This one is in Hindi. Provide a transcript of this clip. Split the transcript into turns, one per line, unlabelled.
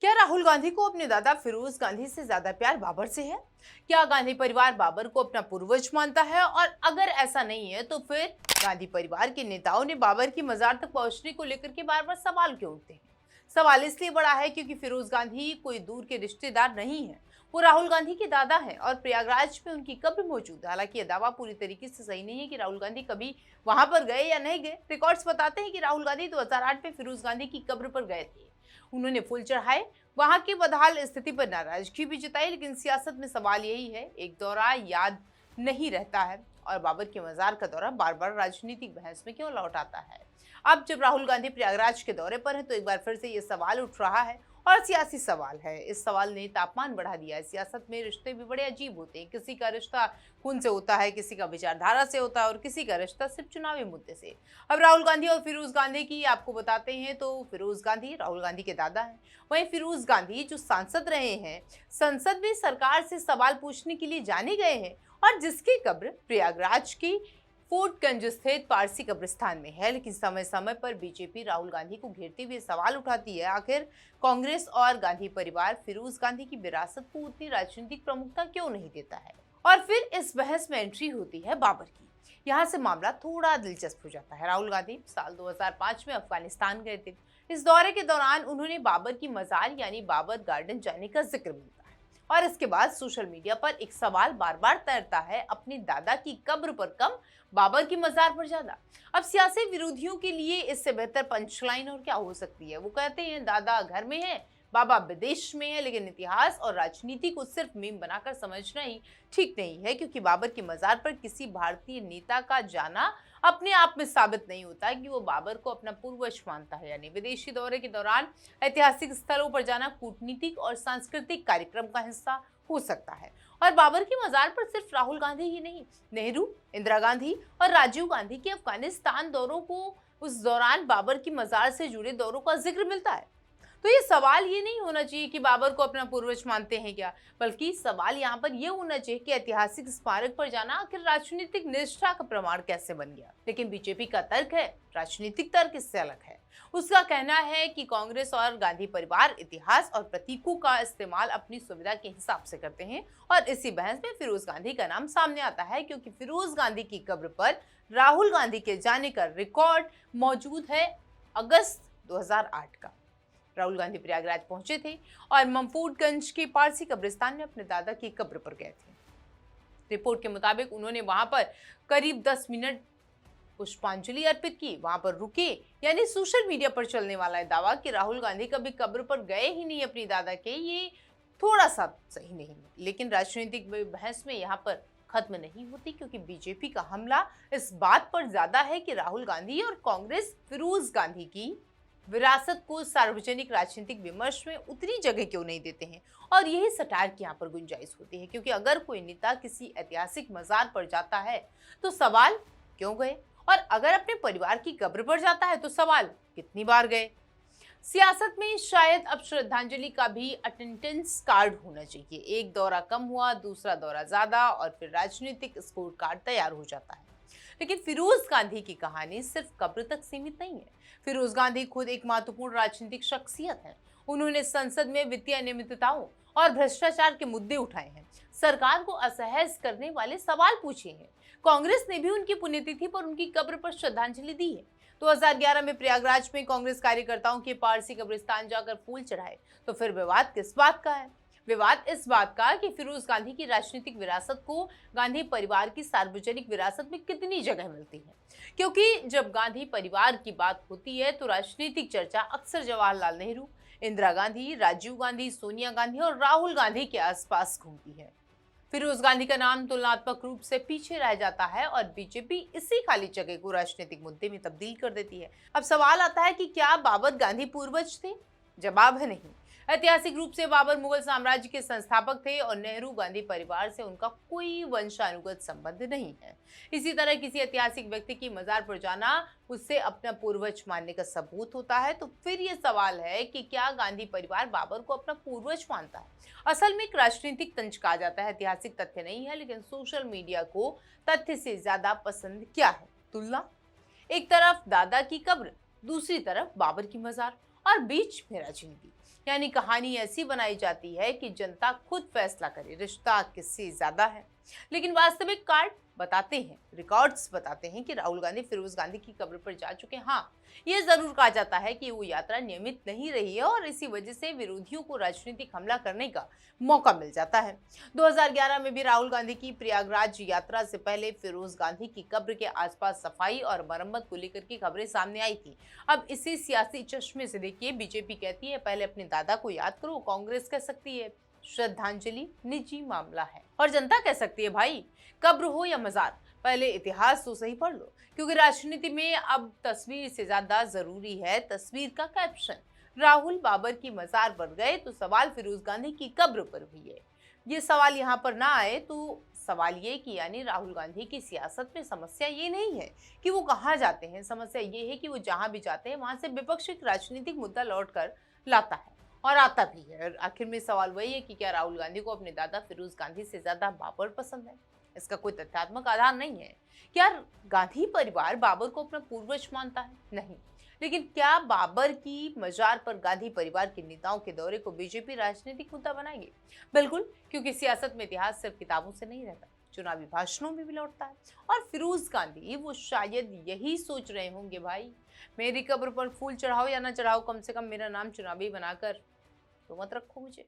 क्या राहुल गांधी को अपने दादा फिरोज गांधी से ज्यादा प्यार बाबर से है? क्या गांधी परिवार बाबर को अपना पूर्वज मानता है? और अगर ऐसा नहीं है तो फिर गांधी परिवार के नेताओं ने बाबर की मजार तक पहुंचने को लेकर के बार बार सवाल क्यों उठते हैं? सवाल इसलिए बड़ा है क्योंकि फिरोज गांधी कोई दूर के रिश्तेदार नहीं है। वो राहुल गांधी के दादा हैं और प्रयागराज में उनकी कब्र मौजूद है। हालांकि यह दावा पूरी तरीके से सही नहीं है कि राहुल गांधी कभी वहां पर गए या नहीं गए। रिकॉर्ड्स बताते हैं कि राहुल गांधी 2008 में फिरोज गांधी की कब्र पर गए थे। उन्होंने फूल चढ़ाए, वहां की बदहाल स्थिति पर नाराजगी भी जताई। लेकिन सियासत में सवाल यही है, एक दौरा याद नहीं रहता है और बाबर के मजार का दौरा बार बार राजनीतिक बहस में क्यों लौट आता है? अब जब राहुल गांधी प्रयागराज के दौरे पर है तो एक बार फिर से ये सवाल उठ रहा है और सियासी सवाल है। इस सवाल ने तापमान बढ़ा दिया है। सियासत में रिश्ते भी बड़े अजीब होते हैं। किसी का रिश्ता खून से होता है, किसी का विचारधारा से होता है और किसी का रिश्ता सिर्फ चुनावी मुद्दे से। अब राहुल गांधी और फिरोज गांधी की आपको बताते हैं। तो फिरोज गांधी राहुल गांधी के दादा हैं। वहीं फिरोज गांधी जो सांसद रहे हैं, संसद में सरकार से सवाल पूछने के लिए जाने गए हैं और जिसकी कब्र प्रयागराज की फोर्टगंज स्थित पारसी कब्रिस्तान में है। लेकिन समय समय पर बीजेपी राहुल गांधी को घेरते हुए सवाल उठाती है, आखिर कांग्रेस और गांधी परिवार फिरोज गांधी की विरासत को उतनी राजनीतिक प्रमुखता क्यों नहीं देता है? और फिर इस बहस में एंट्री होती है बाबर की। यहाँ से मामला थोड़ा दिलचस्प हो जाता है। राहुल गांधी साल 2005 में अफगानिस्तान गए थे। इस दौरे के दौरान उन्होंने बाबर की मजार यानी बाबर गार्डन जाने का जिक्र मिलता है और इसके बाद सोशल मीडिया पर एक सवाल बार बार तैरता है, अपनी दादा की कब्र पर कम, बाबर की मजार पर ज्यादा। अब सियासी विरोधियों के लिए इससे बेहतर पंचलाइन और क्या हो सकती है? वो कहते हैं दादा घर में है, बाबा विदेश में है। लेकिन इतिहास और राजनीति को सिर्फ मीम बनाकर समझना ही ठीक नहीं है, क्योंकि बाबर की मजार पर किसी भारतीय नेता का जाना अपने आप में साबित नहीं होता कि वो बाबर को अपना पूर्वज मानता है। यानी विदेशी दौरे के दौरान ऐतिहासिक स्थलों पर जाना कूटनीतिक और सांस्कृतिक कार्यक्रम का हिस्सा हो सकता है। और बाबर की मजार पर सिर्फ राहुल गांधी ही नहीं, नेहरू, इंदिरा गांधी और राजीव गांधी के अफगानिस्तान दौरों को उस दौरान बाबर की मजार से जुड़े दौरों का जिक्र मिलता है। तो ये सवाल ये नहीं होना चाहिए कि बाबर को अपना पूर्वज मानते हैं क्या, बल्कि सवाल यहाँ पर यह होना चाहिए कि ऐतिहासिक स्मारक पर जाना आखिर राजनीतिक निष्ठा का प्रमाण कैसे बन गया। लेकिन बीजेपी का तर्क है, राजनीतिक तर्क इससे अलग है। उसका कहना है कि कांग्रेस और गांधी परिवार इतिहास और प्रतीकों का इस्तेमाल अपनी सुविधा के हिसाब से करते हैं और इसी बहस में फिरोज गांधी का नाम सामने आता है, क्योंकि फिरोज गांधी की कब्र पर राहुल गांधी के जाने का रिकॉर्ड मौजूद है अगस्त 2008 का। राहुल गांधी प्रयागराज पहुंचे थे और ममफूटगंज के पारसी कब्रिस्तान में अपने दादा की कब्र पर गए थे। रिपोर्ट के मुताबिक उन्होंने वहां पर करीब 10 मिनट पुष्पांजलि अर्पित की, वहां पर रुके। यानी सोशल मीडिया पर चलने वाला है दावा कि राहुल गांधी कभी कब्र पर गए ही नहीं अपनी दादा के, ये थोड़ा सा सही नहीं है। लेकिन राजनीतिक बहस में यहाँ पर खत्म नहीं होती, क्योंकि बीजेपी का हमला इस बात पर ज्यादा है कि राहुल गांधी और कांग्रेस फिरोज गांधी की विरासत को सार्वजनिक राजनीतिक विमर्श में उतनी जगह क्यों नहीं देते हैं। और यही सटार की यहाँ पर गुंजाइश होती है, क्योंकि अगर कोई नेता किसी ऐतिहासिक मजार पर जाता है तो सवाल क्यों गए, और अगर अपने परिवार की कब्र पर जाता है तो सवाल कितनी बार गए। सियासत में शायद अब श्रद्धांजलि का भी अटेंडेंस कार्ड होना चाहिए। एक दौरा कम हुआ, दूसरा दौरा ज्यादा और फिर राजनीतिक स्कोर कार्ड तैयार हो जाता है। लेकिन फिरोज गांधी की कहानी सिर्फ कब्र तक सीमित नहीं है। फिरोज गांधी खुद एक महत्वपूर्ण राजनीतिक शख्सियत है। उन्होंने संसद में वित्तीय अनियमितताओं और भ्रष्टाचार के मुद्दे उठाए हैं, सरकार को असहज करने वाले सवाल पूछे हैं। कांग्रेस ने भी उनकी पुण्यतिथि पर उनकी कब्र पर श्रद्धांजलि दी है। 2011 में प्रयागराज में कांग्रेस कार्यकर्ताओं के पारसी कब्रिस्तान जाकर फूल चढ़ाए। तो फिर विवाद किस बात का है? विवाद इस बात का कि फिरोज गांधी की राजनीतिक विरासत को गांधी परिवार की सार्वजनिक विरासत में कितनी जगह मिलती है। क्योंकि जब गांधी परिवार की बात होती है तो राजनीतिक चर्चा अक्सर जवाहरलाल नेहरू, इंदिरा गांधी, राजीव गांधी, सोनिया गांधी और राहुल गांधी के आसपास घूमती है। फिरोज गांधी का नाम तुलनात्मक रूप से पीछे रह जाता है और बीजेपी इसी खाली जगह को राजनीतिक मुद्दे में तब्दील कर देती है। अब सवाल आता है कि क्या बाबर गांधी पूर्वज थे? जवाब है नहीं। ऐतिहासिक रूप से बाबर मुगल साम्राज्य के संस्थापक थे और नेहरू गांधी परिवार से उनका कोई वंशानुगत संबंध नहीं है। इसी तरह किसी ऐतिहासिक व्यक्ति की मजार पर जाना उससे अपना पूर्वज मानने का सबूत होता है। तो फिर ये सवाल है कि क्या गांधी परिवार बाबर को अपना पूर्वज मानता है? असल में एक राजनीतिक तंज कहा जाता है, ऐतिहासिक तथ्य नहीं है। लेकिन सोशल मीडिया को तथ्य से ज्यादा पसंद क्या है? तुलना। एक तरफ दादा की कब्र, दूसरी तरफ बाबर की मजार और बीच में राजनीति। यानी कहानी ऐसी बनाई जाती है कि जनता खुद फैसला करे रिश्ता किससे ज्यादा है। लेकिन वास्तविक कार्ड बताते हैं, रिकॉर्ड्स बताते हैं कि राहुल गांधी फिरोज गांधी की कब्र पर जा चुके हैं। हाँ, ये जरूर कहा जाता है कि वो यात्रा नियमित नहीं रही है और इसी वजह से विरोधियों को राजनीतिक हमला करने का मौका मिल जाता है। 2011 में भी राहुल गांधी की प्रयागराज यात्रा से पहले फिरोज गांधी की कब्र के आसपास सफाई और मरम्मत को लेकर की खबरें सामने आई थी। अब इसी सियासी चश्मे से देखिए, बीजेपी कहती है पहले अपने दादा को याद करो, कांग्रेस कह सकती है श्रद्धांजलि निजी मामला है, और जनता कह सकती है भाई कब्र हो या मजार, पहले इतिहास तो सही पढ़ लो। क्योंकि राजनीति में अब तस्वीर से ज्यादा जरूरी है तस्वीर का कैप्शन। राहुल बाबर की मजार पर गए तो सवाल फिरोज गांधी की कब्र पर हुई है। ये सवाल यहाँ पर ना आए तो सवाल ये कि यानी राहुल गांधी की सियासत में समस्या ये नहीं है कि वो कहाँ जाते हैं, समस्या ये है कि वो जहां भी जाते हैं वहां से विपक्ष एक राजनीतिक मुद्दा लौट कर लाता है, और आता भी है। और आखिर में सवाल वही है कि क्या राहुल गांधी को अपने दादा फिरोज गांधी से ज्यादा बाबर पसंद है? इसका कोई तथ्यात्मक आधार नहीं है। क्या गांधी परिवार बाबर को अपना पूर्वज मानता है? नहीं। लेकिन क्या बाबर की मजार पर गांधी परिवार के नेताओं के दौरे को बीजेपी राजनीतिक मुद्दा बनाएगी? बिल्कुल, क्योंकि सियासत में इतिहास सिर्फ किताबों से नहीं रहता, चुनावी भाषणों में भी लौटता है। और फिरोज गांधी वो शायद यही सोच रहे होंगे, भाई मेरी कब्र पर फूल चढ़ाओ या ना चढ़ाओ, कम से कम मेरा नाम चुनावी बनाकर तो मत रखो मुझे।